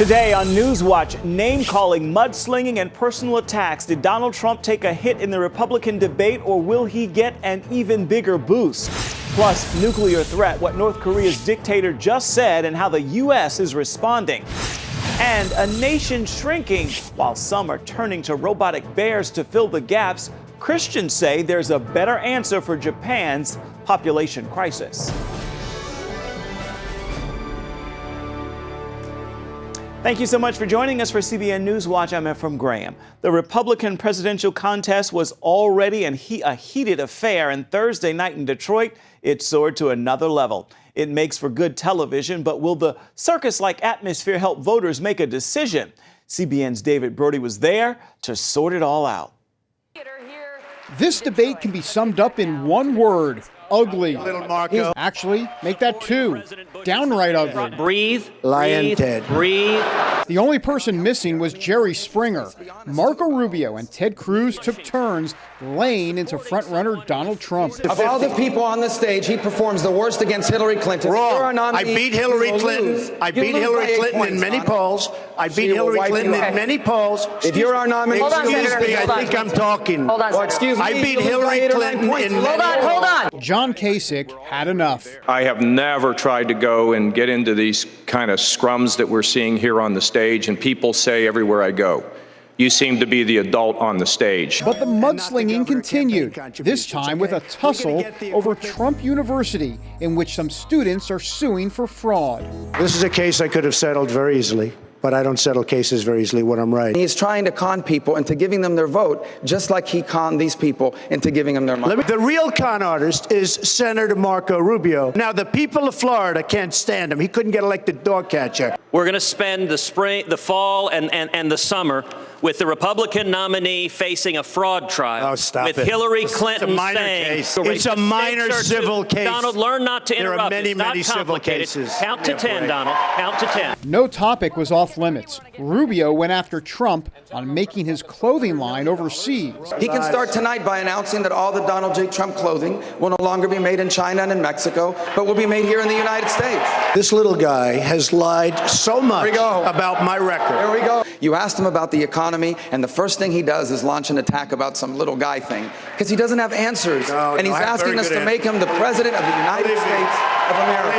Today on NewsWatch, name-calling, mudslinging, and personal attacks. Did Donald Trump take a hit in the Republican debate, or will he get an even bigger boost? Plus, nuclear threat, what North Korea's dictator just said and how the U.S. is responding. And a nation shrinking while some are turning to robotic bears to fill the gaps. Christians say there's a better answer for Japan's population crisis. Thank you so much for joining us for CBN NewsWatch. I'm Ephraim Graham. The Republican presidential contest was already a heated affair, and Thursday night in Detroit, it soared to another level. It makes for good television, but will the circus-like atmosphere help voters make a decision? CBN's David Brody was there to sort it all out. This debate can be summed up in one word: ugly. Little Marco. Actually, make that two. Downright ugly. Breathe. Lion Ted. Breathe. The only person missing was Jerry Springer. Marco Rubio and Ted Cruz took turns laying into frontrunner Donald Trump. Of all the people on the stage, he performs the worst against Hillary Clinton. Wrong. I beat Hillary Clinton. I beat Hillary Clinton in many polls. I beat Hillary Clinton in many polls. If you're our nominee, excuse me, I think I'm talking. Hold on. Well, excuse me. I beat Hillary Clinton in many polls. Hold on. John Kasich had enough. I have never tried to go and get into these kind of scrums that we're seeing here on the stage, and people say everywhere I go, you seem to be the adult on the stage. But the mudslinging continued, this time with a tussle over Trump University, in which some students are suing for fraud. This is a case I could have settled very easily, but I don't settle cases very easily when I'm right. He's trying to con people into giving them their vote, just like he conned these people into giving them their money. The real con artist is Senator Marco Rubio. Now, the people of Florida can't stand him. He couldn't get elected dog catcher. We're going to spend the spring, the fall, and the summer with the Republican nominee facing a fraud trial. Oh, stop with it. Hillary It's Clinton a minor saying, case. It's a minor civil case. Donald, learn not to interrupt. There are many, it's not many civil complicated. cases. Count to 10, Donald. Count to 10. No topic was off limits. Rubio went after Trump on making his clothing line overseas. He can start tonight by announcing that all the Donald J. Trump clothing will no longer be made in China and in Mexico, but will be made here in the United States. This little guy has lied so much about my record. Here we go. You asked him about the economy, and the first thing he does is launch an attack about some little guy thing, because he doesn't have answers. And he's asking us to make him the president of the United States of America.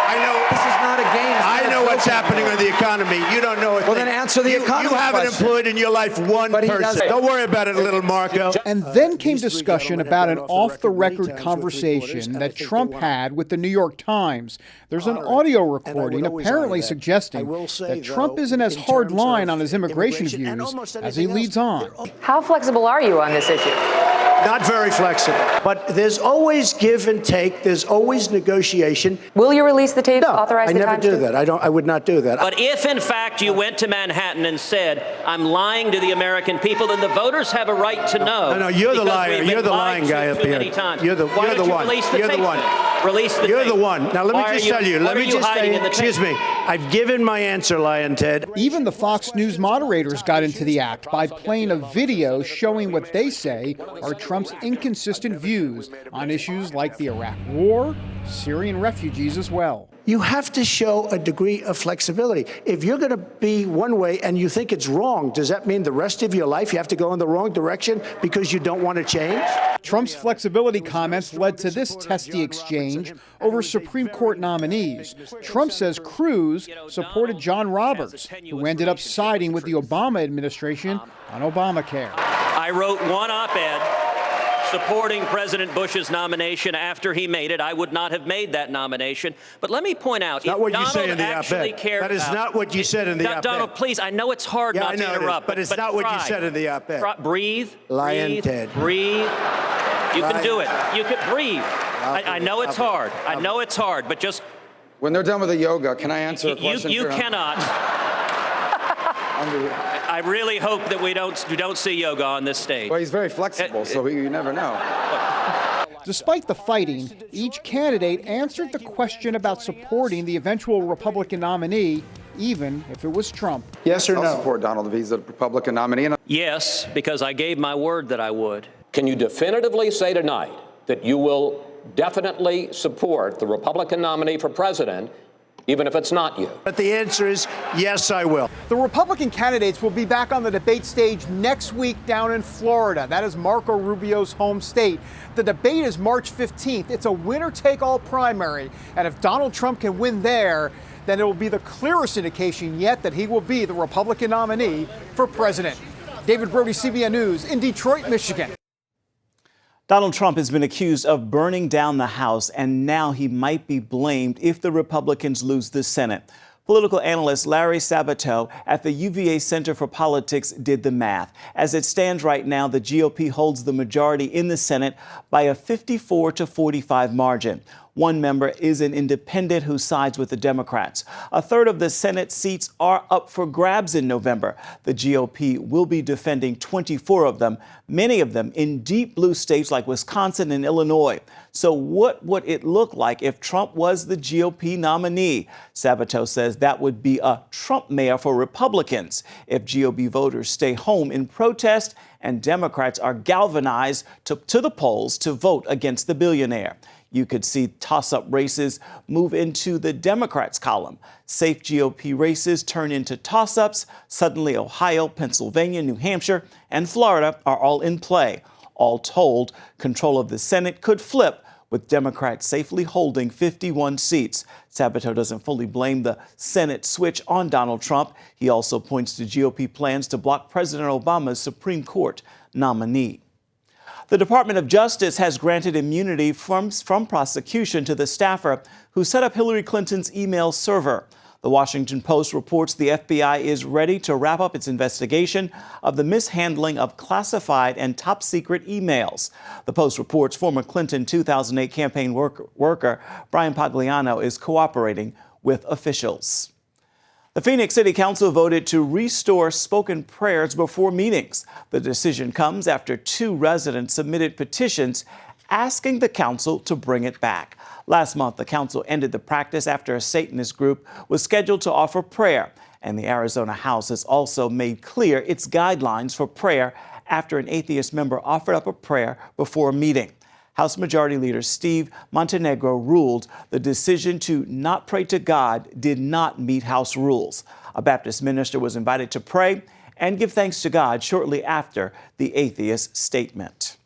I know. This is not a game. I know what's happening with the economy. You don't know it. Well, then answer the economy You haven't question. employed in your life one person. Don't worry about it, little Marco. And then came discussion about an off-the-record conversation that Trump had with the New York Times. There's an audio recording apparently suggesting that Trump isn't as hard-line on his immigration views as he leads on. How flexible are you on this issue? Not very flexible. But there's always give and take. There's always negotiation. Will you release the tapes? No, authorize I the never Times do to? that. I would not do that. But if, in fact, you went to Manhattan and said, I'm lying to the American people, then the voters have a right to know. No, you're the because liar. we've been You're the lied lying to guy up too here. many times. You're the Why don't you one. release the You're the tapes one. then? Release the You're tapes. the one. Now, let me just tell you. What Let are me you just hiding say, in the excuse tapes? me. I've given my answer, Lion Ted. Even the Fox News moderators got into the act by playing a video showing what they say are Trump's inconsistent views on issues like the Iraq War, Syrian refugees as well. You have to show a degree of flexibility. If you're going to be one way and you think it's wrong, does that mean the rest of your life you have to go in the wrong direction because you don't want to change? Trump's flexibility comments led to this testy exchange over Supreme Court nominees. Trump says Cruz supported John Roberts, who ended up siding with the Obama administration on Obamacare. I wrote one op-ed supporting President Bush's nomination after he made it. I would not have made that nomination. But let me point out, Not what you Donald say in the actually op-ed. cared That is about, not what you said in the op-ed. Donald, please, I know it's hard Yeah, not I know to it is, interrupt, but it's not what you said in the op-ed. Breathe. Lion breathe, Ted. Breathe. You can do it. You can breathe. I know it's hard. I know it's hard, but just... When they're done with the yoga, can I answer a question? You cannot. I really hope that we don't see yoga on this stage. Well, he's very flexible, so you never know. Despite the fighting, each candidate answered the question about supporting the eventual Republican nominee, even if it was Trump. Yes or no? I'll support Donald if he's the Republican nominee. Yes, because I gave my word that I would. Can you definitively say tonight that you will definitely support the Republican nominee for president even if it's not you. But the answer is yes, I will. The Republican candidates will be back on the debate stage next week down in Florida. That is Marco Rubio's home state. The debate is March 15th. It's a winner-take-all primary. And if Donald Trump can win there, then it will be the clearest indication yet that he will be the Republican nominee for president. David Brody, CBN News in Detroit, Michigan. Donald Trump has been accused of burning down the House, and now he might be blamed if the Republicans lose the Senate. Political analyst Larry Sabato at the UVA Center for Politics did the math. As it stands right now, the GOP holds the majority in the Senate by a 54-45 margin. One member is an independent who sides with the Democrats. A third of the Senate seats are up for grabs in November. The GOP will be defending 24 of them, many of them in deep blue states like Wisconsin and Illinois. So what would it look like if Trump was the GOP nominee? Sabato says that would be a Trump mayor for Republicans if GOP voters stay home in protest and Democrats are galvanized to the polls to vote against the billionaire. You could see toss-up races move into the Democrats' column. Safe GOP races turn into toss-ups. Suddenly, Ohio, Pennsylvania, New Hampshire, and Florida are all in play. All told, control of the Senate could flip, with Democrats safely holding 51 seats. Sabato doesn't fully blame the Senate switch on Donald Trump. He also points to GOP plans to block President Obama's Supreme Court nominee. The Department of Justice has granted immunity from prosecution to the staffer who set up Hillary Clinton's email server. The Washington Post reports the FBI is ready to wrap up its investigation of the mishandling of classified and top-secret emails. The Post reports former Clinton 2008 campaign worker Brian Pagliano is cooperating with officials. The Phoenix City Council voted to restore spoken prayers before meetings. The decision comes after 2 residents submitted petitions asking the council to bring it back. Last month, the council ended the practice after a Satanist group was scheduled to offer prayer. And the Arizona House has also made clear its guidelines for prayer after an atheist member offered up a prayer before a meeting. House Majority Leader Steve Montenegro ruled the decision to not pray to God did not meet House rules. A Baptist minister was invited to pray and give thanks to God shortly after the atheist statement.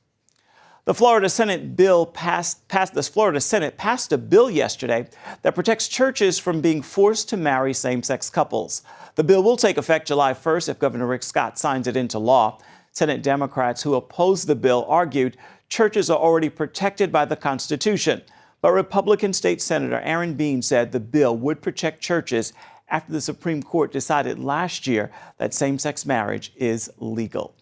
The Florida Senate passed a bill yesterday that protects churches from being forced to marry same-sex couples. The bill will take effect July 1st if Governor Rick Scott signs it into law. Senate Democrats who opposed the bill argued churches are already protected by the Constitution. But Republican State Senator Aaron Bean said the bill would protect churches after the Supreme Court decided last year that same-sex marriage is legal.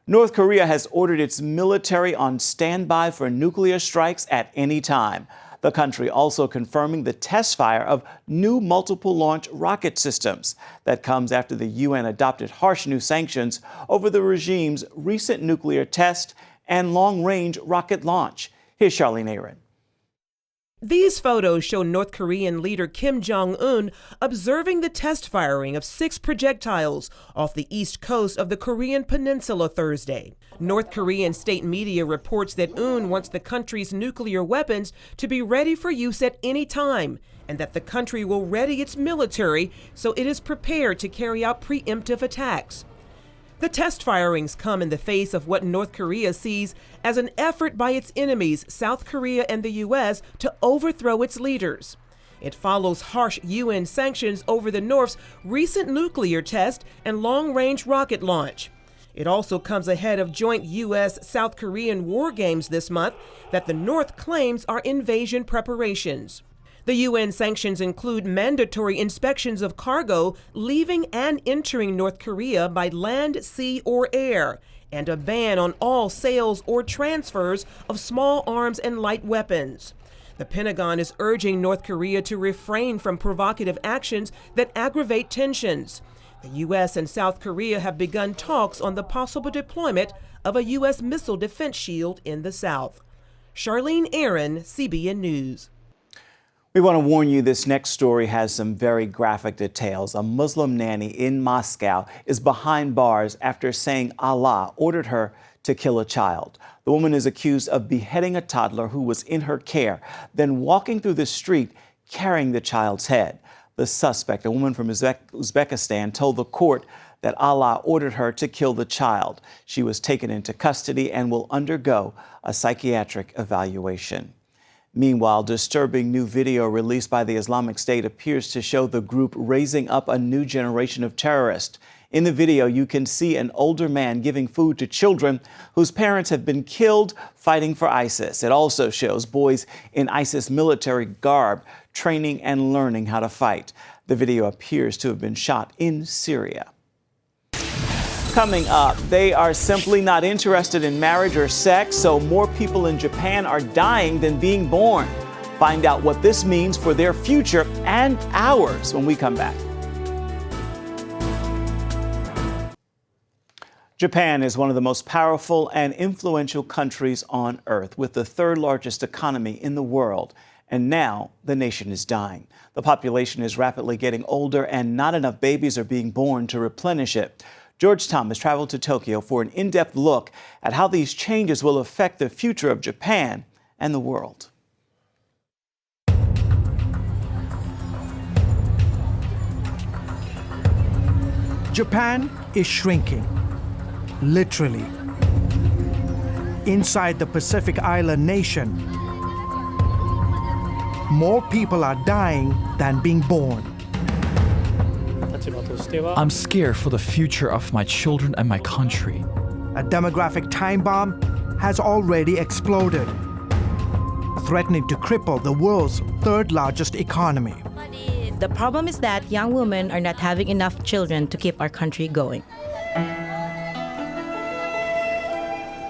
North Korea has ordered its military on standby for nuclear strikes at any time. The country also confirming the test fire of new multiple launch rocket systems. That comes after the UN adopted harsh new sanctions over the regime's recent nuclear test and long-range rocket launch. Here's Charlene Aaron. These photos show North Korean leader Kim Jong-un observing the test firing of 6 projectiles off the east coast of the Korean peninsula Thursday. North Korean state media reports that Un wants the country's nuclear weapons to be ready for use at any time, and that the country will ready its military so it is prepared to carry out preemptive attacks. The test firings come in the face of what North Korea sees as an effort by its enemies, South Korea and the U.S., to overthrow its leaders. It follows harsh UN sanctions over the North's recent nuclear test and long-range rocket launch. It also comes ahead of joint U.S.-South Korean war games this month that the North claims are invasion preparations. The UN sanctions include mandatory inspections of cargo leaving and entering North Korea by land, sea, or air, and a ban on all sales or transfers of small arms and light weapons. The Pentagon is urging North Korea to refrain from provocative actions that aggravate tensions. The U.S. and South Korea have begun talks on the possible deployment of a U.S. missile defense shield in the South. Charlene Aaron, CBN News. We want to warn you this next story has some very graphic details. A Muslim nanny in Moscow is behind bars after saying Allah ordered her to kill a child. The woman is accused of beheading a toddler who was in her care, then walking through the street carrying the child's head. The suspect, a woman from Uzbekistan, told the court that Allah ordered her to kill the child. She was taken into custody and will undergo a psychiatric evaluation. Meanwhile, disturbing new video released by the Islamic State appears to show the group raising up a new generation of terrorists. In the video, you can see an older man giving food to children whose parents have been killed fighting for ISIS. It also shows boys in ISIS military garb training and learning how to fight. The video appears to have been shot in Syria. Coming up, they are simply not interested in marriage or sex, so more people in Japan are dying than being born. Find out what this means for their future and ours when we come back. Japan is one of the most powerful and influential countries on earth, with the third largest economy in the world. And now the nation is dying. The population is rapidly getting older and not enough babies are being born to replenish it. George Thomas traveled to Tokyo for an in-depth look at how these changes will affect the future of Japan and the world. Japan is shrinking, literally. Inside the Pacific Island nation, more people are dying than being born. I'm scared for the future of my children and my country. A demographic time bomb has already exploded, threatening to cripple the world's third largest economy. The problem is that young women are not having enough children to keep our country going.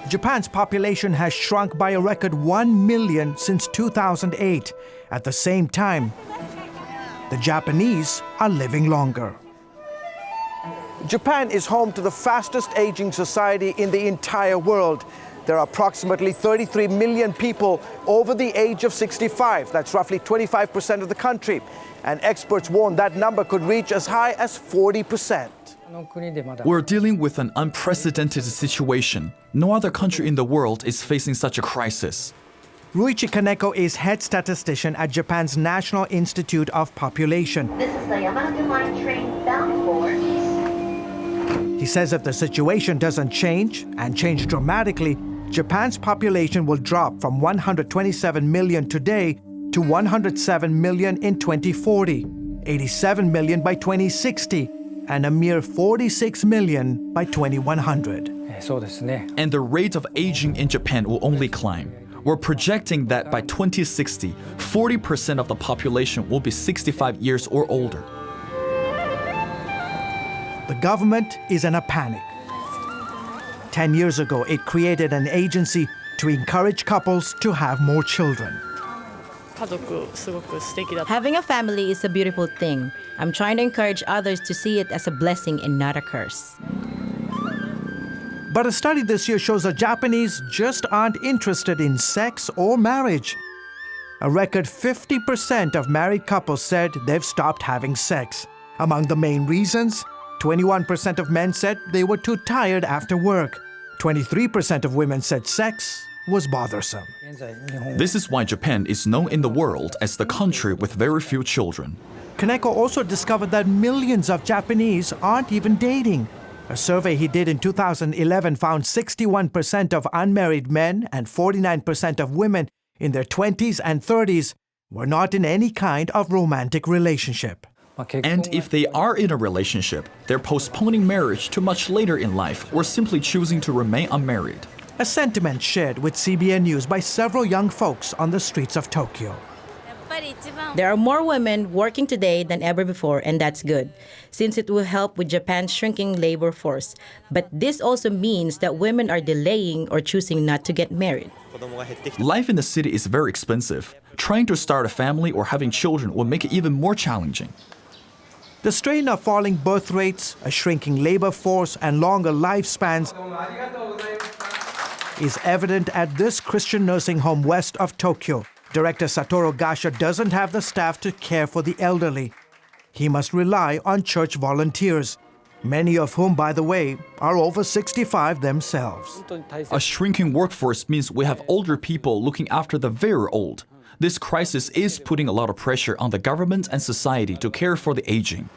Japan's population has shrunk by a record 1 million since 2008. At the same time, the Japanese are living longer. Japan is home to the fastest aging society in the entire world. There are approximately 33 million people over the age of 65. That's roughly 25% of the country. And experts warn that number could reach as high as 40%. We're dealing with an unprecedented situation. No other country in the world is facing such a crisis. Ruichi Kaneko is head statistician at Japan's National Institute of Population. This is the Yamanote Line train bound for East. He says if the situation doesn't change, and change dramatically, Japan's population will drop from 127 million today to 107 million in 2040, 87 million by 2060, and a mere 46 million by 2100. And the rate of aging in Japan will only climb. We're projecting that by 2060, 40% of the population will be 65 years or older. The government is in a panic. 10 years ago, it created an agency to encourage couples to have more children. Having a family is a beautiful thing. I'm trying to encourage others to see it as a blessing and not a curse. But a study this year shows that Japanese just aren't interested in sex or marriage. A record 50% of married couples said they've stopped having sex. Among the main reasons, 21% of men said they were too tired after work. 23% of women said sex was bothersome. This is why Japan is known in the world as the country with very few children. Kaneko also discovered that millions of Japanese aren't even dating. A survey he did in 2011 found 61% of unmarried men and 49% of women in their 20s and 30s were not in any kind of romantic relationship. And if they are in a relationship, they're postponing marriage to much later in life or simply choosing to remain unmarried. A sentiment shared with CBN News by several young folks on the streets of Tokyo. There are more women working today than ever before, and that's good, since it will help with Japan's shrinking labor force. But this also means that women are delaying or choosing not to get married. Life in the city is very expensive. Trying to start a family or having children will make it even more challenging. The strain of falling birth rates, a shrinking labor force, and longer lifespans is evident at this Christian nursing home west of Tokyo. Director Satoru Gasha doesn't have the staff to care for the elderly. He must rely on church volunteers, many of whom, by the way, are over 65 themselves. A shrinking workforce means we have older people looking after the very old. This crisis is putting a lot of pressure on the government and society to care for the aging.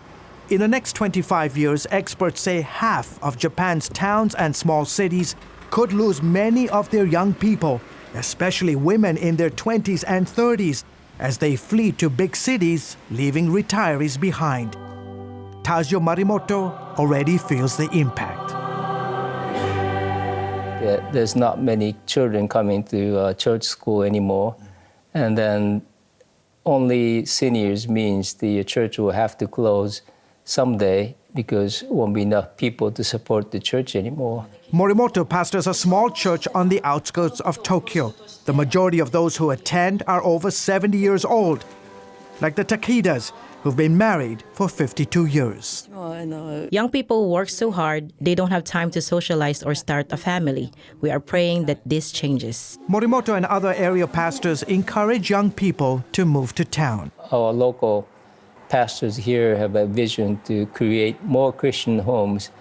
In the next 25 years, experts say half of Japan's towns and small cities could lose many of their young people, especially women in their 20s and 30s, as they flee to big cities, leaving retirees behind. Tazio Morimoto already feels the impact. There's not many children coming to church school anymore, and then only seniors means the church will have to close someday because there won't be enough people to support the church anymore. Morimoto pastors a small church on the outskirts of Tokyo. The majority of those who attend are over 70 years old, like the Takedas, who've been married for 52 years. Young people work so hard, they don't have time to socialize or start a family. We are praying that this changes. Morimoto and other area pastors encourage young people to move to town. Our local pastors here have a vision to create more Christian homes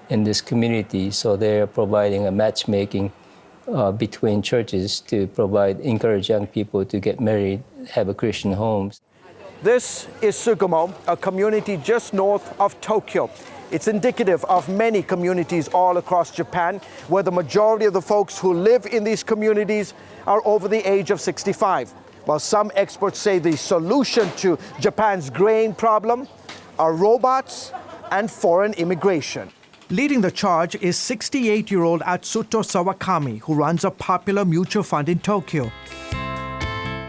in this community, so they're providing a matchmaking between churches to encourage young people to get married, have a Christian homes. This is Tsukumo, a community just north of Tokyo. It's indicative of many communities all across Japan, where the majority of the folks who live in these communities are over the age of 65. While some experts say the solution to Japan's grain problem are robots and foreign immigration. Leading the charge is 68-year-old Atsuto Sawakami, who runs a popular mutual fund in Tokyo.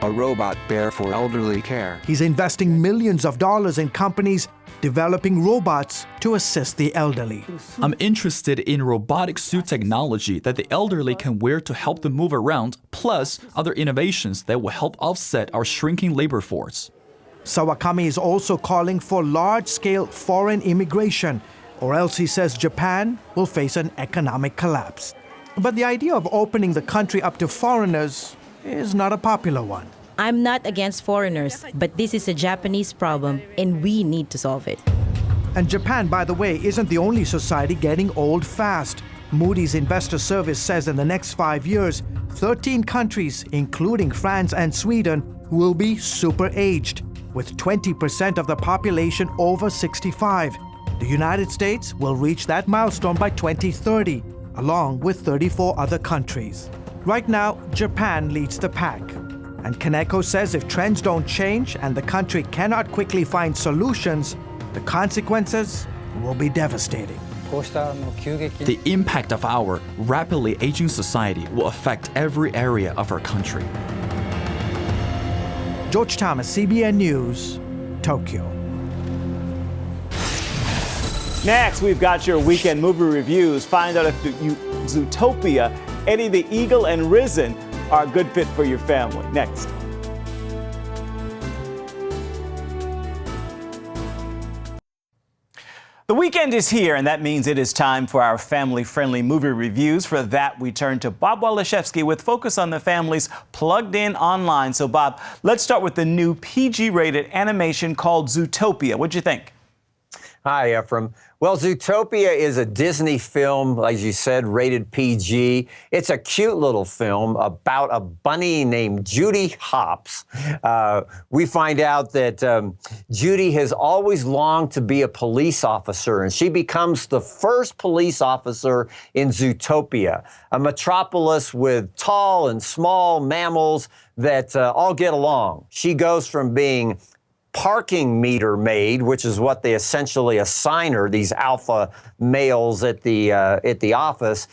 A robot bear for elderly care. He's investing millions of dollars in companies developing robots to assist the elderly. I'm interested in robotic suit technology that the elderly can wear to help them move around, plus other innovations that will help offset our shrinking labor force. Sawakami is also calling for large-scale foreign immigration, or else he says Japan will face an economic collapse. But the idea of opening the country up to foreigners is not a popular one. I'm not against foreigners, but this is a Japanese problem and we need to solve it. And Japan, by the way, isn't the only society getting old fast. Moody's Investor Service says in the next 5 years, 13 countries, including France and Sweden, will be super-aged, with 20% of the population over 65. The United States will reach that milestone by 2030, along with 34 other countries. Right now, Japan leads the pack. And Kaneko says if trends don't change and the country cannot quickly find solutions, the consequences will be devastating. The impact of our rapidly aging society will affect every area of our country. George Thomas, CBN News, Tokyo. Next, we've got your weekend movie reviews. Find out if Zootopia, Eddie the Eagle, and Risen are a good fit for your family. Next. The weekend is here, and that means it is time for our family-friendly movie reviews. For that, we turn to Bob Waliszewski with Focus on the Families plugged in online. So, Bob, let's start with the new PG-rated animation called Zootopia. What'd you think? Hi, Ephraim. Well, Zootopia is a Disney film, as you said, rated PG. It's a cute little film about a bunny named Judy Hopps. We find out that Judy has always longed to be a police officer, and she becomes the first police officer in Zootopia, a metropolis with tall and small mammals that all get along. She goes from being parking meter maid, which is what they essentially assign her, these alpha males at the office,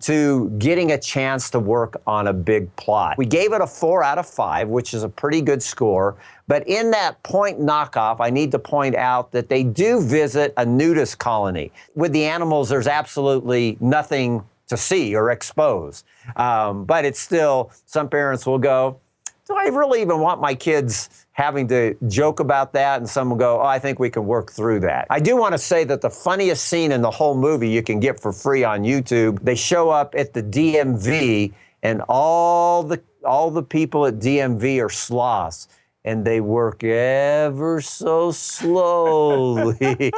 to getting a chance to work on a big plot. We gave it a 4 out of 5, which is a pretty good score. But in that point knockoff, I need to point out that they do visit a nudist colony. With the animals, there's absolutely nothing to see or expose. But it's still, some parents will go, do I really even want my kids having to joke about that? And some will go, oh, I think we can work through that. I do want to say that the funniest scene in the whole movie you can get for free on YouTube. They show up at the DMV, and all the people at DMV are sloths, and they work ever so slowly.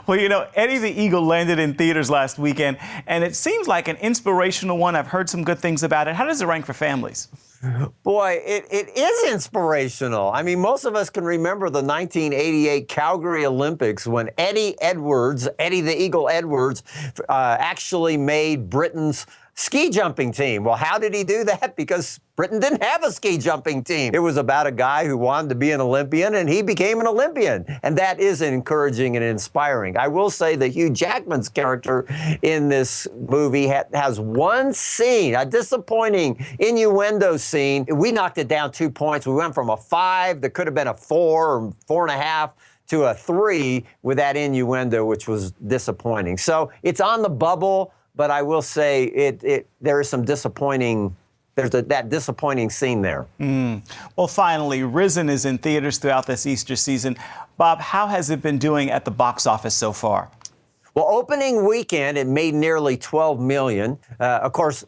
Well, you know, Eddie the Eagle landed in theaters last weekend, and it seems like an inspirational one. I've heard some good things about it. How does it rank for families? Boy, it is inspirational. I mean, most of us can remember the 1988 Calgary Olympics when Eddie the Eagle Edwards, actually made Britain's ski jumping team. Well, how did he do that? Because Britain didn't have a ski jumping team. It was about a guy who wanted to be an Olympian, and he became an Olympian. And that is encouraging and inspiring. I will say that Hugh Jackman's character in this movie has one scene, a disappointing innuendo scene. We knocked it down 2 points. We went from a 5 that could have been a 4 or 4.5 to a 3 with that innuendo, which was disappointing. So it's on the bubble. But I will say there is some disappointing, that disappointing scene there. Well, finally, Risen is in theaters throughout this Easter season. Bob, how has it been doing at the box office so far? Well, opening weekend, it made nearly $12 million. Of course,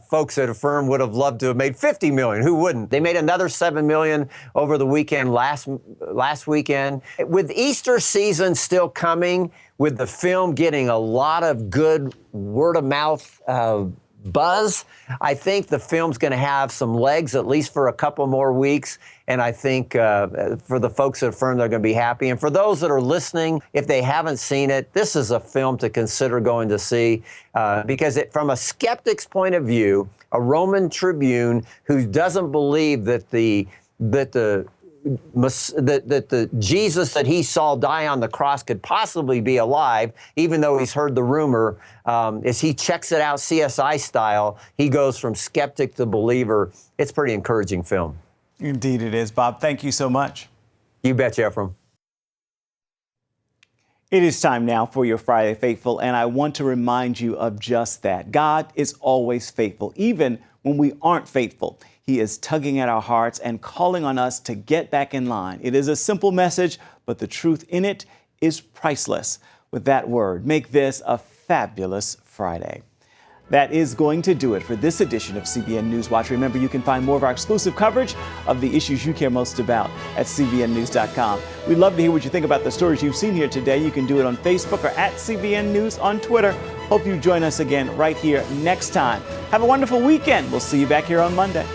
folks at Affirm would have loved to have made $50 million. Who wouldn't? They made another $7 million over the weekend last weekend. With Easter season still coming, with the film getting a lot of good word-of-mouth buzz, I think the film's going to have some legs, at least for a couple more weeks. And I think for the folks at Affirm, they're going to be happy. And for those that are listening, if they haven't seen it, this is a film to consider going to see because from a skeptic's point of view, a Roman tribune who doesn't believe that the Jesus that he saw die on the cross could possibly be alive, even though he's heard the rumor, as he checks it out CSI style, he goes from skeptic to believer. It's a pretty encouraging film. Indeed it is, Bob. Thank you so much. You betcha, Ephraim. It is time now for your Friday Faithful, and I want to remind you of just that. God is always faithful, even when we aren't faithful. He is tugging at our hearts and calling on us to get back in line. It is a simple message, but the truth in it is priceless. With that word, make this a fabulous Friday. That is going to do it for this edition of CBN NewsWatch. Remember, you can find more of our exclusive coverage of the issues you care most about at cbnnews.com. We'd love to hear what you think about the stories you've seen here today. You can do it on Facebook or at CBN News on Twitter. Hope you join us again right here next time. Have a wonderful weekend. We'll see you back here on Monday.